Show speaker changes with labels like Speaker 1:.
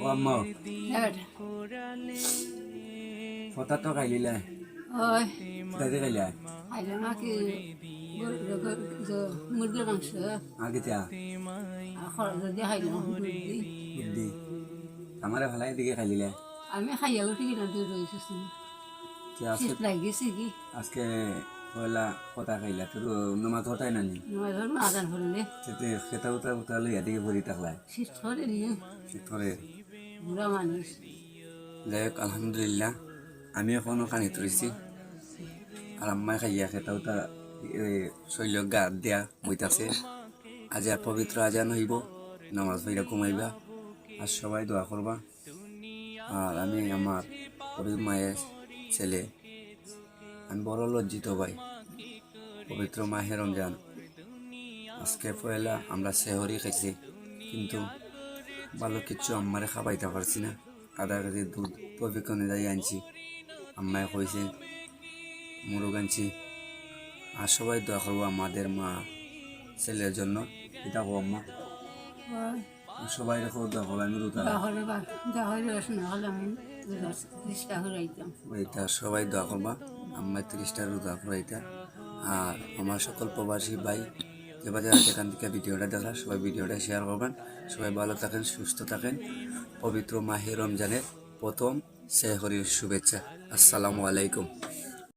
Speaker 1: ও আম্মা
Speaker 2: Evet.
Speaker 1: ফটা তো খাইলিলে
Speaker 2: Oy.
Speaker 1: দাদি খাইলা
Speaker 2: Aylan ki মুরগির মাংস
Speaker 1: আগে তা
Speaker 2: খরচ দিয়ে খাইলাম মুরগি
Speaker 1: বুদ্ধি আমারে ভালাই দিকে খাইলিলে
Speaker 2: আমি খাইয়া উঠি কিনা দূর রয়েছি
Speaker 1: আজকে
Speaker 2: শীত লাগিয়েছি কি
Speaker 1: আজকে পয়লা ফটা খাইলা তোর নমাজ হটাই নানি
Speaker 2: নয়জন আদান করলে
Speaker 1: সেতে খেতা উতা উতা লইয়া দিকে ভরি থাকলাই
Speaker 2: শীত করে নিয়ে
Speaker 1: তোরে
Speaker 2: বুড়া মানুষ
Speaker 1: যাই হোক আলহামদুলিল্লাহ আমি এখনো কানি তুলিছি আর আম্মাই খাইয়া খেতা উতা শৈল গা দিয়া বইতাছে আজ আর পবিত্র আজান হইব নামাজ পড়া ঘুমাইবা আর সবাই দোয়া করবা আর আমি আমার গরিব মায়ের ছেলে আমি বড় লজ্জিত ভাই পবিত্র মাহে রমজান আজকে পয়লা আমরা সেহরি খাইছি কিন্তু ভালো কিছু আম্মারে খাবাইতে পারছি না আধা কেজি দুধ পবিকনে যাই আনছি আম্মায় কইছে মুরগ আনছি আর সবাই দোয়া করবো আমাদের মা ছেলের জন্য এটা হো আম্মা সবাই রেখো দোয়া করবো আমি রুতা এটা সবাই দোয়া করবা আম্মা 30টা রোজা করাইতা আর আমার সকল প্রবাসী ভাই যে বাজার যেখান থেকে ভিডিওটা দেখা সবাই ভিডিওটা শেয়ার করবেন সবাই ভালো থাকেন সুস্থ থাকেন পবিত্র মাহে রমজানের প্রথম সেহরির শুভেচ্ছা আসসালামু আলাইকুম।